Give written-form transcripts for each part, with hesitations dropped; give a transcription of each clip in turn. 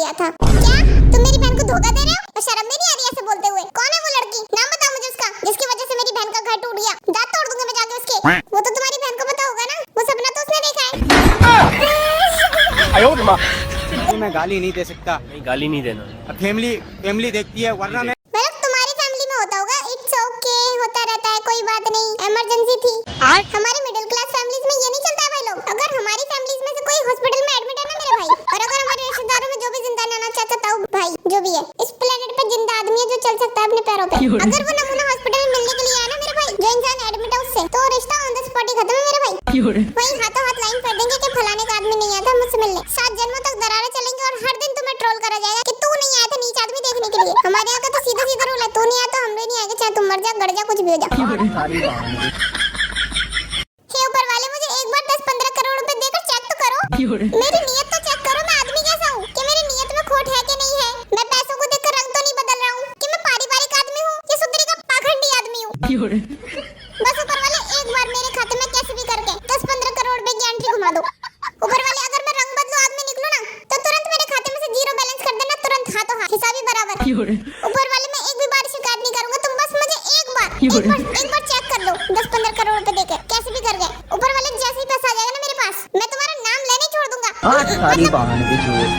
लिया था। क्या तुम मेरी बहन को धोखा दे रहे हो? और शर्म भी नहीं आ रही ऐसे बोलते हुए? कौन है वो लड़की? नाम बताओ मुझे उसका, जिसकी वजह से मेरी बहन का घर टूट गया। दांत तोड़ दूंगा मैं जाके उसके। वो तो तुम्हारी बहन को पता होगा ना, वो सपना तो उसने देखा है। मैं गाली नहीं दे सकता। नहीं, गाली नहीं देना। अब फैमिली देखती है, वरना मैं मतलब तुम्हारी फैमिली में होता होगा, इट्स ओके, होता रहता है, कोई बात नहीं, इमरजेंसी थी। हमारे मिडिल क्लास फैमिलीज में ये नहीं चलता है भाई लोग। अगर हमारी फैमिलीज में से कोई हॉस्पिटल में एडमिट है ना मेरे भाई, और अगर हमारे रिश्तेदारों में जो भी जिंदा रहना चाहता हो भाई, जो भी है इस प्लेनेट पे जिंदा आदमी है जो चल सकता है अपने पैरों पे, अगर वो नमूना हॉस्पिटल में मिलने के लिए आया ना मेरे भाई, जो इंसान एडमिट है उससे, तो रिश्ता ऑन द स्पॉट ही खत्म है मेरे भाई। वही हाथों हाथ लाइन कर देंगे कि फलाने का आदमी नहीं आया था मुझसे मिलने। 7 जन्मों तक दरारें चलेंगी और हर दिन तुम्हें ट्रोल करा जाएगा कि तू नहीं आया था नीच आदमी देखने के लिए। हमारे यहाँ का तो सीधा सीधा रूल है, तू नहीं आया तो हम भी नहीं आएंगे, चाहे तुम मर जा, गड़ जा, कुछ भी हो जा। हे ऊपर वाले, मुझे एक बार 10-15 करोड़ रुपए देकर चेक तो करो। मेरी नीयत तो चेक करो, मैं आदमी कैसा हूँ, कि मेरी नीयत में खोट है कि नहीं है। मैं पैसों को देखकर रंग तो नहीं बदल रहा हूँ कि मैं पारिवारिक आदमी हूँ कि सुधरी का पाखंडी आदमी हूँ। बस ऊपर वाले एक बार मेरे खाते में कैसे भी करके 10-15 करोड़ रुपए की एंट्री घुमा दो। ऊपर वाले, अगर मैं रंग बदलू आदमी निकलूं ना, तो तुरंत मेरे खाते में से जीरो बैलेंस कर देना, तुरंत हाथों हाथ, हिसाब ही बराबर। ऊपर वाले, मैं एक भी बार शिकायत नहीं करूंगा, तुम बस मुझे एक बार चेक कर दो 10-15 करोड़ रुपए देकर, कैसे भी कर गए। ऊपर वाले, जैसे ही पैसा आ जाएगा ना मेरे पास, मैं तुम्हारा नाम लेने छोड़ दूंगा।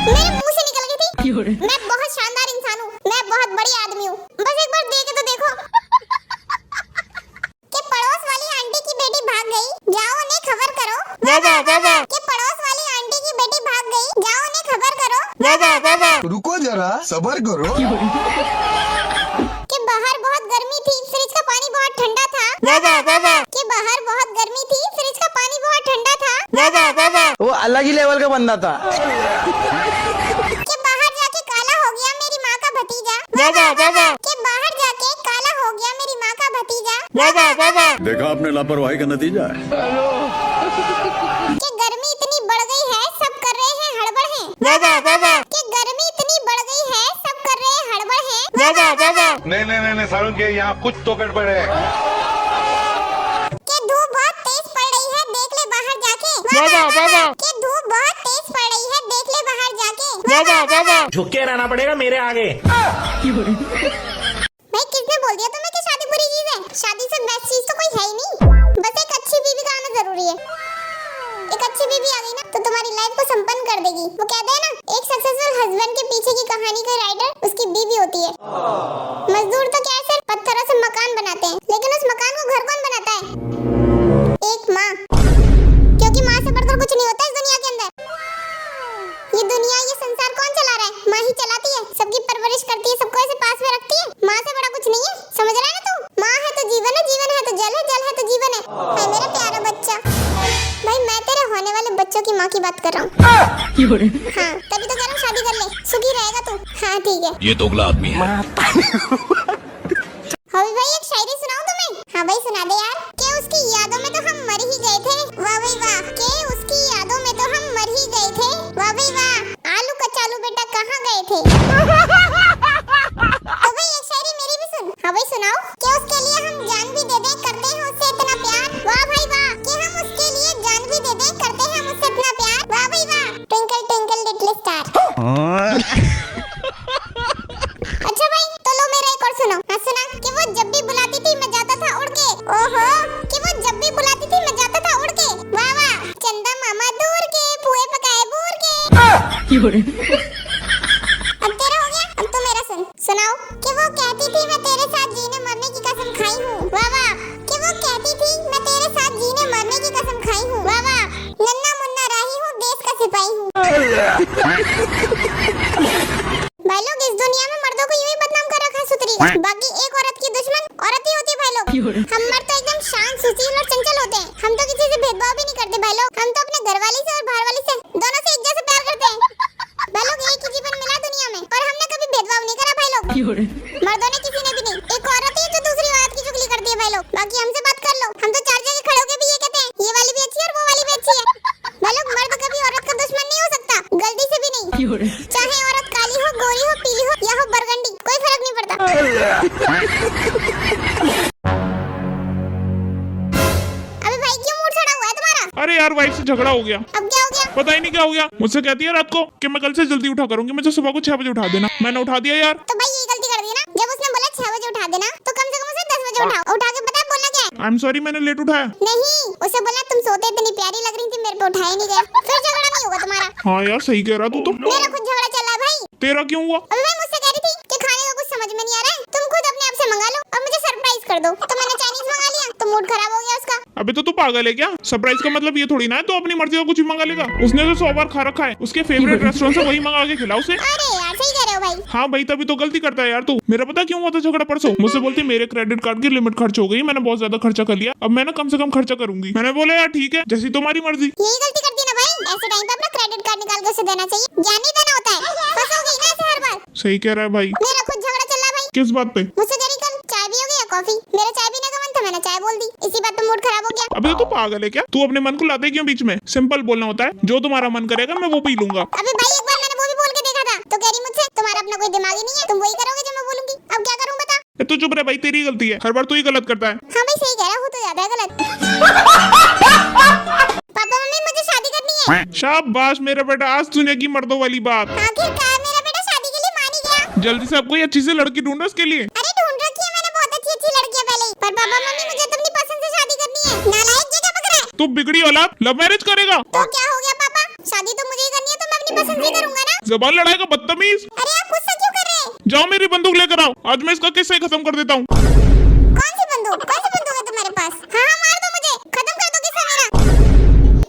मेरे मुंह से निकल गई थी। मैं बहुत शानदार इंसान हूँ, मैं बहुत बड़ी आदमी हूँ, बस एक बार दे के तो देखो। कि पड़ोस वाली आंटी की बेटी भाग गई, जाओ उन्हें खबर करो। कि पड़ोस वाली आंटी की बेटी भाग गई, जाओ उन्हें खबर करो। रुको जरा, सब्र करो। कि बाहर बहुत गर्मी थी, फ्रिज का पानी बहुत ठंडा था। कि बाहर बहुत गर्मी थी, फ्रिज का पानी बहुत ठंडा था। वो अलग ही लेवल का बंदा था। कि बाहर जाके काला हो गया मेरी माँ का भतीजा। कि बाहर जाके काला हो गया मेरी माँ का भतीजा। देखा आपने लापरवाही का नतीजा है। कि गर्मी इतनी बढ़ गई है, सब कर रहे हैं हड़बड़ हैं। कि गर्मी इतनी बढ़ गई है, सब कर रहे हैं हड़बड़ हैं। नहीं सारुण के यहाँ कुछ तो गड़बड़ है। कि धूप बहुत तेज पड़ रही है, देख ले बाहर जाके। कि धूप बहुत तेज पड़ रही है, देख ले बाहर जाके। झुक के रहना पड़ेगा मेरे आगे। भाई किसने बोल दिया तुम्हें कि शादी बुरी चीज है? शादी से बेस्ट चीज तो कोई है ही नहीं। बस एक अच्छी बीवी का आना जरूरी है। एक अच्छी बीवी आ गई ना तो तुम्हारी लाइफ को संपन्न कर देगी। वो कहते हैं ना, एक सक्सेसफुल हस्बैंड के पीछे की कहानी का राइटर उसकी बीवी होती है। मजदूर तो क्या है सर, पत्थरों से मकान बनाते हैं, लेकिन उस मकान को घर कौन बनाता है? एक माँ। क्योंकि माँ से बढ़कर कुछ नहीं होता इस दुनिया के अंदर। ये दुनिया, ये संसार कौन चला रहा है? माँ ही चलाती है, सबकी परवरिश करती है, सबको ऐसे पास में रखती है। माँ से बड़ा कुछ नहीं है, समझ रहा है ना तू? माँ है तो जीवन है, जीवन है तो जल है, जल है तो जीवन है। हाय मेरा प्यारा बच्चा। भाई मैं तेरे होने वाले बच्चों की माँ की बात कर रहा हूँ। हाँ तभी तो कह रहा हूँ शादी कर ले, सुखी रहेगा तू। हाँ ठीक है। ये दोगला आदमी है। हवी भाई, एक शायरी सुनाऊं तुम्हें? हाँ भाई सुना दे यार। कि उसकी यादों में तो हम मर ही गए थे, वाह भाई वाह। कि उसकी यादों में तो हम मर ही गए थे, वाह भाई वाह। आलू कचालू बेटा कहाँ गए थे? तो भाई एक शायरी मेरी भी सुन। हाँ भाई सुनाओ। कि उसके लिए हम जान भी दे दे, करते हैं उससे इतना प्यार, वाह भाई वाह। कि हम उसके लिए जान भी दे दे, करते हैं उससे इतना प्यार, वाह भाई वाह। Twinkle twinkle little star. अच्छा भाई तो लो मेरा एक और सुनो। हाँ सुना। कि वो जब भी बुलाती थी मैं जाता था उड़ के, ओहो। कि वो जब भी बुलाती थी मैं जाता था उड़ के, वाह वाह। चंदा मामा दूर के, पुए पकाए बूर के। अब तेरा हो गया, अब तो मेरा सुन। सुनाओ। कि वो कहती थी मैं तेरे साथ जीने मरने की कसम खाई हूँ, वाह वाह। कि वो कहती थी मैं तेरे साथ जीने मरने की कसम खाई हूँ, वाह वाह। नन्ना मुन्ना राही हूँ, देश का सिपाही हूँ। भाई लोग इस दुनिया में मर्दों को यूं ही बदनाम कर रखा है सुतरी का। बाकी एक औरत की दुश्मन औरत ही होती है भाई लोग। हम मर्द तो एकदम शांत, सुशील और चंचल होते हैं। हम तो किसी से भेदभाव भी नहीं करते भाई लोग। हम तो अपने घर वाली से और बाहर वाली से, दोनों से एक जैसे प्यार करते हैं भाई लोग। एक ही जीवन मिला दुनिया में और हमने कभी भेदभाव नहीं करा भाई लोग। मर्दों ने किसी ने भी नहीं। एक औरत ही जो दूसरी औरत की चुगली करती है भाई लोग। बाकी हमसे बात कर लो, हम तो 4 जगह खड़े होकर भी ये कहते हैं ये वाली भी अच्छी है और वो वाली भी अच्छी है। भाई लोग मर्द कभी औरत का दुश्मन नहीं हो सकता, गलती से भी नहीं। चाहे औरत काली हो, गोरी हो, पीली हो या हो बरगंडी, कोई फर्क नहीं पड़ता। अबे भाई क्यों मूड सड़ा हुआ है तुम्हारा? अरे यार वाइफ से झगड़ा हो गया। अब क्या हो गया? पता ही नहीं क्या हो गया। मुझसे कहती है रात को कि मैं कल से जल्दी उठा करूंगी, मुझे सुबह को 6 बजे उठा देना। मैंने उठा दिया यार। तो भाई ये गलती कर दी ना, जब उसने बोला 6 बजे उठा देना तो कम से कम उसे 10 बजे उठाओ। उठा के पता है बोलना क्या है? आई एम सॉरी, मैंने लेट उठाया। नहीं, उसे बोला तुम सोते इतनी प्यारी लग रही थी, मेरे पे उठाया नहीं गया, फिर झगड़ा नहीं होगा तुम्हारा। हाँ यार सही कह रहा तू तो। मेरा खुद झगड़ा चल रहा है भाई। तेरा क्यों हुआ? अभी मैं मुझसे कह रही थी कि खाने का कुछ समझ में नहीं आ रहा है, तुम खुद अपने आप से मंगा लो और मुझे सरप्राइज कर दो, तो मैंने चाइनीज मंगा लिया तो मूड खराब हो गया उसका। अबे तो तू पागल है क्या? सरप्राइज का मतलब ये थोड़ी ना है तो अपनी मर्जी का कुछ भी मंगा लेगा। उसने तो 100 बार खा रखा है, उसके फेवरेट रेस्टोरेंट से वही मंगा के खिलाओ उसे। अरे यार सही कह रहे हो भाई। हाँ भाई तभी तो गलती करता है यार तू। मेरा पता क्यों हुआ था झगड़ा परसों? मुझसे बोलती मेरे क्रेडिट कार्ड की लिमिट खर्च हो गई, मैंने बहुत ज्यादा खर्चा कर लिया, अब मैं ना कम से कम खर्चा करूंगी। मैंने बोला यार ठीक है, जैसी तुम्हारी मर्जी। यही गलती करती है ना भाई, ऐसे टाइम पे अपना क्रेडिट कार्ड निकाल के उसे देना चाहिए, ज्ञान नहीं देना होता है। फंस हो गई ना ऐसे हर बार। सही कह रहा है भाई। मेरा खुद झगड़ा चल रहा है भाई। किस बात पे? मुझसे कह रही कल चाय भी हो गया कॉफी, मेरा चाय पीने का मन था, मैंने चाय बोल दी, इसी बात पे मूड खराब हो गया। अबे तो तू पागल है क्या? तू अपने मन को लाते क्यों बीच में? सिंपल बोलना होता है, जो तुम्हारा मन करेगा मैं वो पी लूंगा। अबे भाई एक बार मैंने वो भी बोल के देखा था, तो कह रही मुझसे तुम्हारा अपना कोई दिमाग ही नहीं है, तुम वही करोगे जो मैं बोलूंगी, अब क्या करूं बता। ए, तू चुप रहे भाई, तेरी गलती है, हर बार तू ही गलत करता है। हाँ भाई सही कह रहा हूँ, तो ज्यादा है गलत। पापा मम्मी मुझे शादी करनी है। शाबाश मेरा बेटा, आज तूने की मर्दों वाली बात। आखिरकार मेरा बेटा शादी के लिए मान ही गया। जल्दी से अब कोई अच्छी सी लड़की ढूंढो उसके लिए। अरे ढूंढ रखी है मैंने बहुत अच्छी अच्छी लड़कियां पहले ही, पर पापा मम्मी मुझे तो अपनी पसंद से शादी करनी है। नालायक जगह पकड़ा है। तू बिगड़ी औलाद, लव मैरिज करेगा? तो क्या हो गया पापा, शादी तो मुझे ही करनी है, तो मैं अपनी पसंद से करूंगा ना। जबान लड़ाएगा बदतमीज। अरे आप गुस्सा क्यों कर रहे हैं? जाओ मेरी बंदूक लेकर आओ, आज मैं इसका किस्सा ही खत्म कर देता हूँ। कौन सी बंदूक है तुम्हारे पास? हाँ हाँ मार दो मुझे, खत्म कर दो किस्सा मेरा।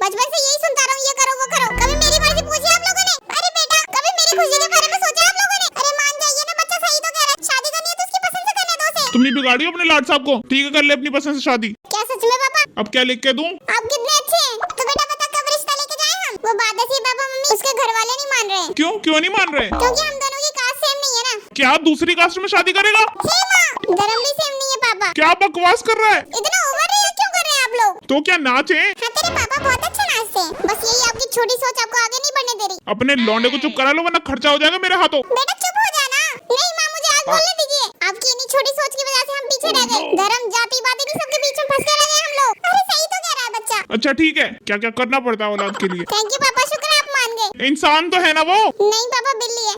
बचपन से यही सुनता रहा हूँ, ये करो वो करो, कभी मेरी मर्जी पूछी आप लोगों ने? अरे बेटा कभी मेरी खुशी के बारे में सोचा आप लोगों ने? अरे मान जाइए ना, बच्चा सही तो कह रहा है, शादी करनी है तो उसकी पसंद से करने दो उसे। तुमने बिगाड़ी अपने लाड साहब को। ठीक है कर ले अपनी पसंद से शादी। क्या सच में पापा? अब क्या लिख के दूं? आप कितने अच्छे हैं। तो बेटा बता कब रिश्ता लेके जाएं हम? वो बात ऐसी पापा मम्मी उसके घर वाले नहीं मान रहे हैं। क्यों क्यों नहीं मान रहे? क्योंकि हम दोनों की कास्ट सेम नहीं है ना। क्या दूसरी कास्ट में शादी करेगा? हे माँ, धर्म भी सेम नहीं है पापा। क्या बकवास कर रहा है? इतना ओवर रिएक्ट क्यों कर रहे हैं आप लोग? तो क्या नाचे? हाँ तेरे पापा बहुत अच्छा नाचते हैं, बस यही आपकी छोटी सोच आपको आगे नहीं बढ़ने दे रही। अपने लौंडे को चुप करा लो वरना खर्चा हो जाएगा मेरे हाथों। बेटा चुप हो जाना। नहीं माँ मुझे आज बोलने दीजिए, आपकी इन्हीं छोटी सोच की वजह से हम पीछे रह गए, धर्म जाति बातें नहीं सबके बीच में फंस के रह गए हम लोग। अरे सही तो कह रहा है बच्चा। अच्छा ठीक है, क्या क्या करना पड़ता है औलाद के लिए? थैंक यू पापा, शुक्र है आप मान गए। इंसान तो है ना वो। नहीं पापा बिल्ली है।